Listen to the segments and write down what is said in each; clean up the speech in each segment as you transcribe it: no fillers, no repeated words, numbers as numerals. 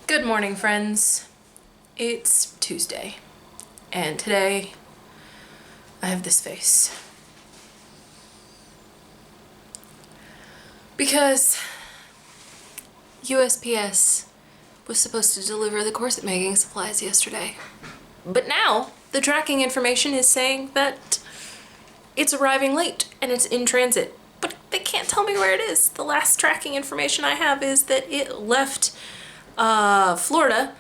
Good morning, friends. It's Tuesday, and today I have this face. Because USPS was supposed to deliver the corset making supplies yesterday. But now the tracking information is saying that it's arriving late and it's in transit. But they can't tell me where it is. The last tracking information I have is that it left Florida,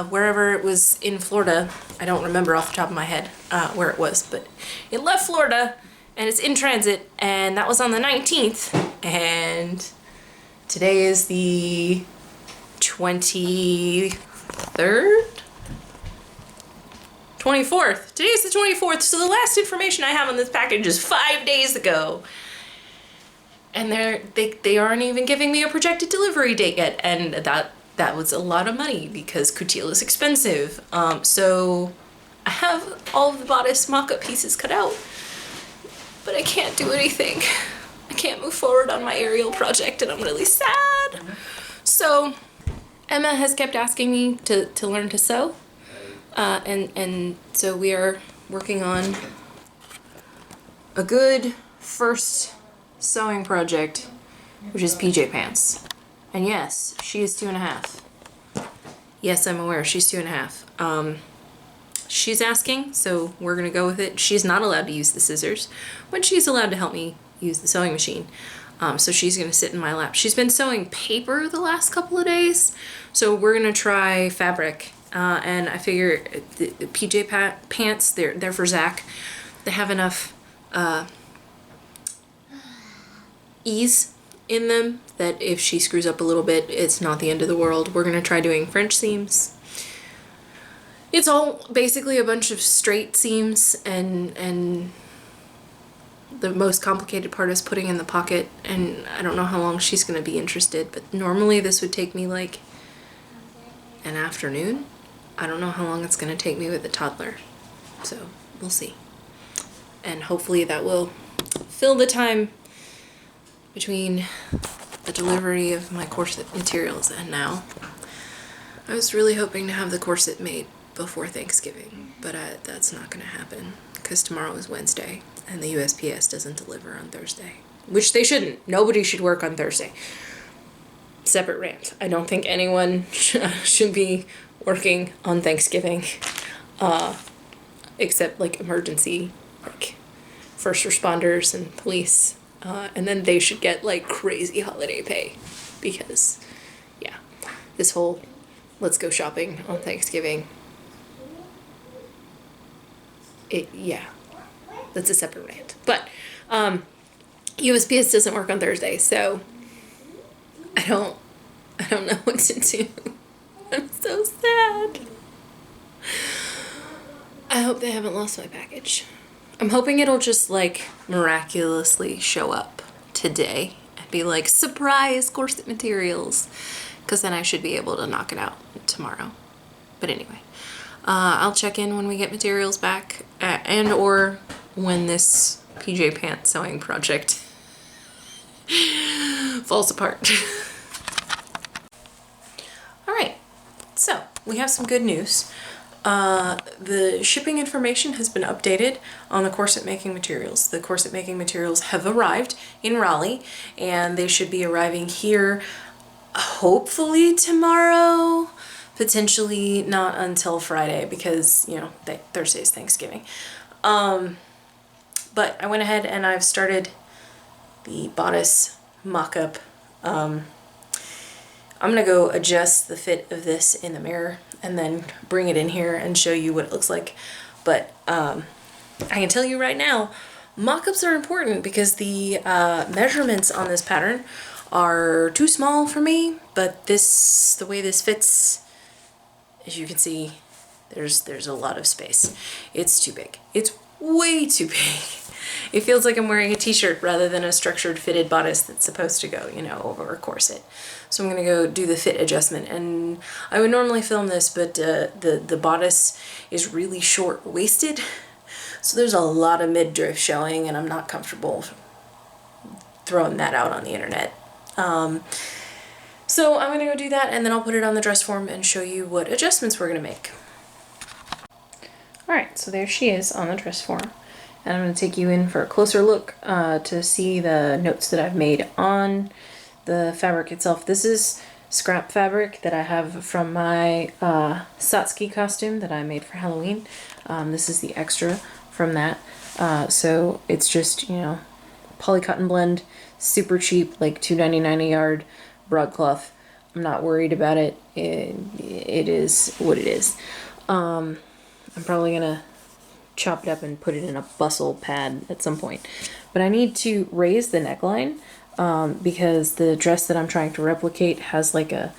wherever it was in Florida. I don't remember off the top of my head where it was, but it left Florida and it's in transit, and that was on the 19th, and today is the 23rd? 24th. Today's the 24th, so the last information I have on this package is 5 days ago. And they aren't even giving me a projected delivery date yet, and that was a lot of money because couture is expensive. So I have all of the Bodice mock-up pieces cut out, but I can't do anything. I can't move forward on my Ariel project, and I'm really sad. So Emma has kept asking me to learn to sew, and so we are working on a good first sewing project, which is PJ pants. And yes, she is 2.5. Yes, I'm aware she's 2.5. She's asking, so we're gonna go with it. She's not allowed to use the scissors when she's allowed to help me use the sewing machine. So she's gonna sit in my lap. She's been sewing paper the last couple of days, so we're gonna try fabric. And I figure the PJ pants, they're for Zach. They have enough ease in them that if she screws up a little bit, it's not the end of the world. We're gonna try doing French seams. It's all basically a bunch of straight seams, and the most complicated part is putting in the pocket, and I don't know how long she's gonna be interested, but normally this would take me like an afternoon. I don't know how long it's gonna take me with a toddler, so we'll see. And hopefully that will fill the time between the delivery of my corset materials and now. I was really hoping to have the corset made before Thanksgiving, but that's not gonna happen because tomorrow is Wednesday and the USPS doesn't deliver on Thursday, which they shouldn't. Nobody should work on Thursday. Separate rant. I don't think anyone should be working on Thanksgiving, except like emergency, like first responders and police. And then they should get like crazy holiday pay because, yeah, this whole let's go shopping on Thanksgiving, yeah, that's a separate rant. But USPS doesn't work on Thursday, so I don't know what to do. I'm so sad. I hope they haven't lost my package. I'm hoping it'll just like miraculously show up today and be like, surprise corset materials, because then I should be able to knock it out tomorrow. But anyway, I'll check in when we get materials back, and or when this PJ pant sewing project falls apart. All right, so we have some good news. The shipping information has been updated on the corset making materials. The corset making materials have arrived in Raleigh, and they should be arriving here hopefully tomorrow, potentially not until Friday because, you know, Thursday's Thanksgiving. But I went ahead and I've started the Bodice mock-up. I'm gonna go adjust the fit of this in the mirror and then bring it in here and show you what it looks like. But I can tell you right now, mock-ups are important because the measurements on this pattern are too small for me, but the way this fits, as you can see, there's a lot of space. It's too big. It's way too big. It feels like I'm wearing a t-shirt rather than a structured fitted bodice that's supposed to go, you know, over a corset. So I'm gonna go do the fit adjustment, and I would normally film this, but the bodice is really short-waisted, so there's a lot of midriff showing, and I'm not comfortable throwing that out on the internet. So I'm gonna go do that, and then I'll put it on the dress form and show you what adjustments we're gonna make. Alright, so there she is on the dress form. And I'm going to take you in for a closer look to see the notes that I've made on the fabric itself. This is scrap fabric that I have from my Satsuki costume that I made for Halloween. This is the extra from that. So it's just, you know, poly cotton blend, super cheap, like $2.99 a yard, broadcloth. I'm not worried about it. It is what it is. I'm probably gonna chop it up and put it in a bustle pad at some point. But I need to raise the neckline because the dress that I'm trying to replicate has like a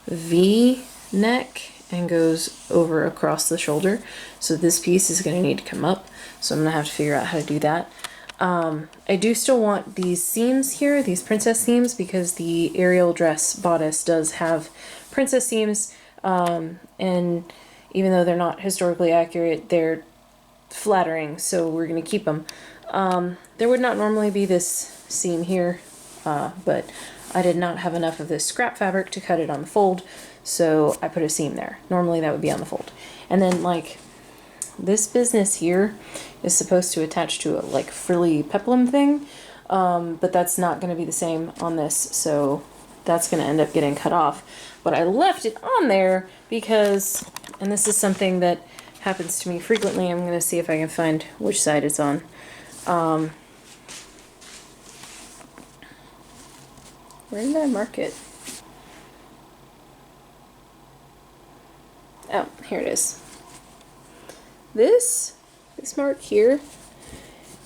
V neck and goes over across the shoulder. So this piece is gonna need to come up. So I'm gonna have to figure out how to do that. I do still want these seams here, these princess seams, because the Ariel dress bodice does have princess seams, and even though they're not historically accurate, they're flattering, so we're going to keep them. There would not normally be this seam here, but I did not have enough of this scrap fabric to cut it on the fold, so I put a seam there. Normally that would be on the fold. And then like this business here is supposed to attach to a like frilly peplum thing, but that's not going to be the same on this, so that's going to end up getting cut off. But I left it on there because, and this is something that happens to me frequently. I'm going to see if I can find which side it's on. Where did I mark it? Oh, here it is. This mark here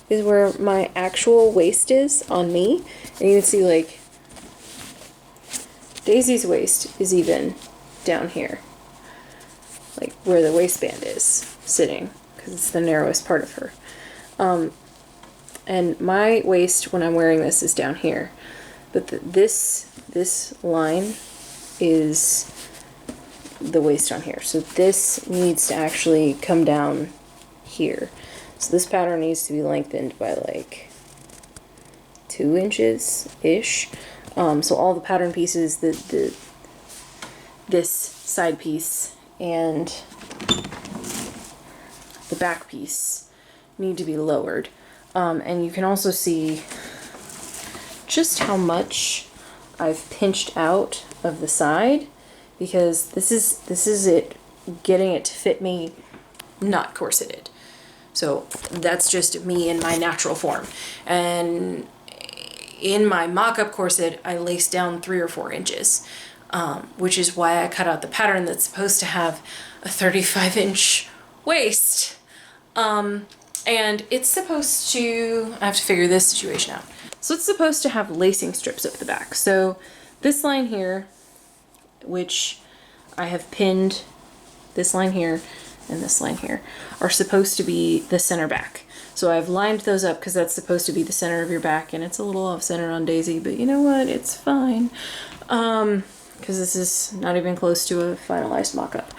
is where my actual waist is on me. And you can see like Daisy's waist is even down here. Like where the waistband is sitting, because it's the narrowest part of her. And my waist when I'm wearing this is down here, but this line is the waist on here. So this needs to actually come down here. So this pattern needs to be lengthened by like 2 inches-ish. So all the pattern pieces, this side piece and the back piece need to be lowered. And you can also see just how much I've pinched out of the side, because this is it getting it to fit me not corseted. So that's just me in my natural form. And in my mock-up corset, I laced down 3 or 4 inches, which is why I cut out the pattern that's supposed to have a 35-inch waist. And it's supposed to, I have to figure this situation out. So it's supposed to have lacing strips up the back. So this line here, which I have pinned, this line here and this line here, are supposed to be the center back. So I've lined those up because that's supposed to be the center of your back, and it's a little off center on Daisy, but you know what, it's fine. Because this is not even close to a finalized mock-up.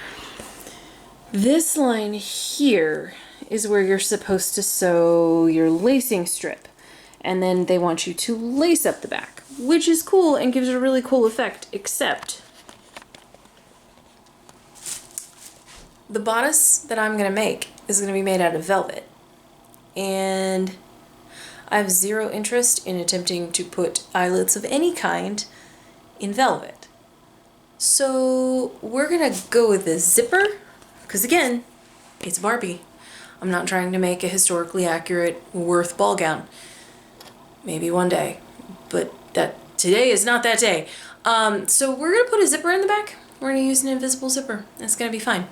This line here is where you're supposed to sew your lacing strip, and then they want you to lace up the back, which is cool and gives a really cool effect, except the bodice that I'm going to make is going to be made out of velvet, and I have zero interest in attempting to put eyelets of any kind in velvet. So we're going to go with this zipper, because again, it's Barbie. I'm not trying to make a historically accurate Worth ball gown. Maybe one day, but today is not that day. So we're gonna put a zipper in the back. We're gonna use an invisible zipper. It's gonna be fine.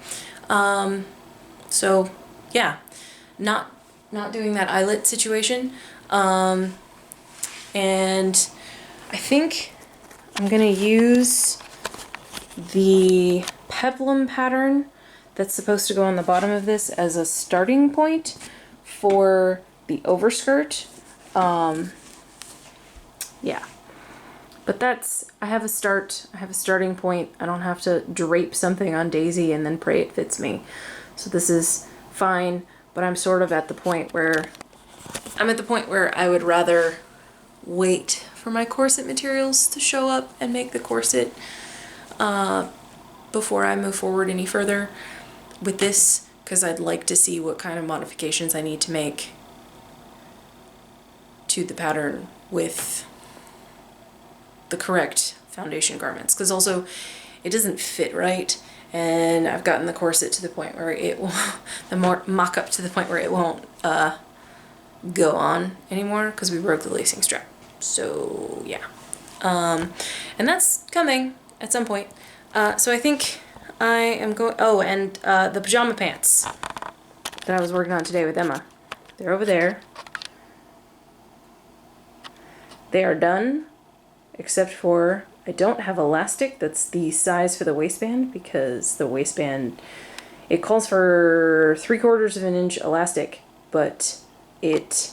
So yeah, not doing that eyelet situation. And I think I'm gonna use the peplum pattern that's supposed to go on the bottom of this as a starting point for the overskirt. Yeah, but I have a starting point. I don't have to drape something on Daisy and then pray it fits me. So this is fine, but I'm sort of at the point where I would rather wait for my corset materials to show up and make the corset before I move forward any further with this, because I'd like to see what kind of modifications I need to make to the pattern with the correct foundation garments, because also it doesn't fit right, and I've gotten the corset to the point where it will, the mock-up to the point where it won't go on anymore because we broke the lacing strap. So yeah, and that's coming at some point. So I think I am going, oh, and the pajama pants that I was working on today with Emma, they're over there. They are done, except for I don't have elastic that's the size for the waistband, because the waistband, it calls for 3/4 of an inch elastic, but it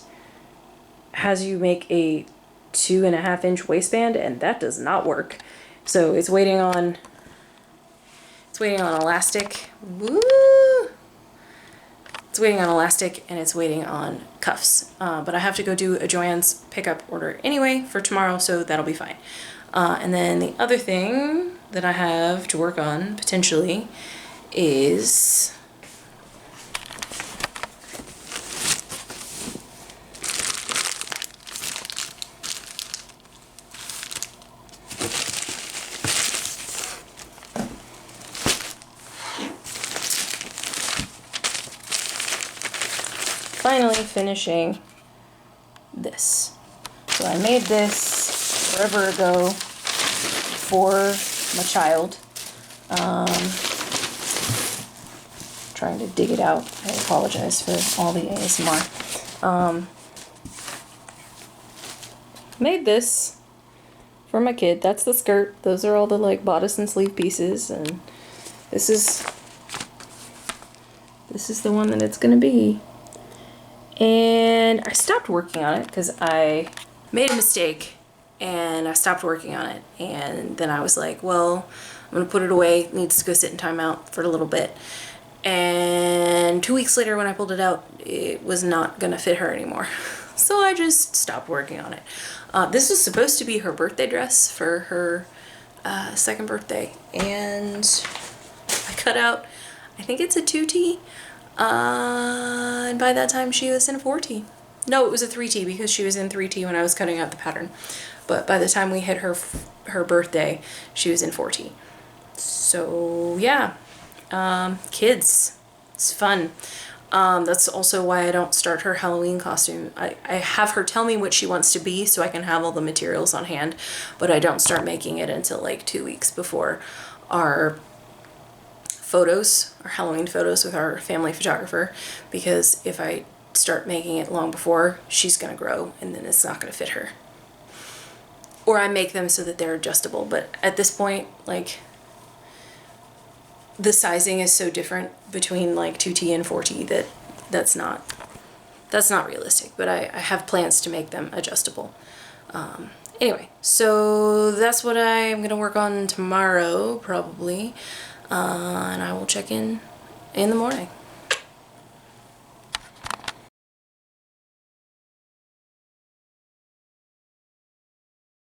has you make a 2.5 inch waistband, and that does not work. So it's waiting on elastic. Woo! It's waiting on elastic, and it's waiting on cuffs. But I have to go do a Joann's pickup order anyway for tomorrow, so that'll be fine. And then the other thing that I have to work on potentially is finally finishing this. So I made this forever ago for my child. Trying to dig it out. I apologize for all the ASMR. Made this for my kid. That's the skirt. Those are all the like bodice and sleeve pieces, and this is the one that it's gonna be. And I stopped working on it because I made a mistake and I stopped working on it, and then I was like, well, I'm gonna put it away. It needs to go sit in timeout for a little bit. And 2 weeks later when I pulled it out, it was not gonna fit her anymore. So I just stopped working on it. This was supposed to be her birthday dress for her second birthday, and I cut out, I think it's a 2T. And by that time she was in 4T. No, it was a 3T because she was in 3T when I was cutting out the pattern. But by the time we hit her birthday, she was in 4T. So yeah, kids, it's fun. That's also why I don't start her Halloween costume. I have her tell me what she wants to be so I can have all the materials on hand, but I don't start making it until like 2 weeks before our photos, our Halloween photos with our family photographer, because if I start making it long before, she's gonna grow and then it's not gonna fit her. Or I make them so that they're adjustable, but at this point, like, the sizing is so different between like 2T and 4T that that's not realistic, but I have plans to make them adjustable. Anyway, so that's what I'm gonna work on tomorrow, probably. And I will check in the morning.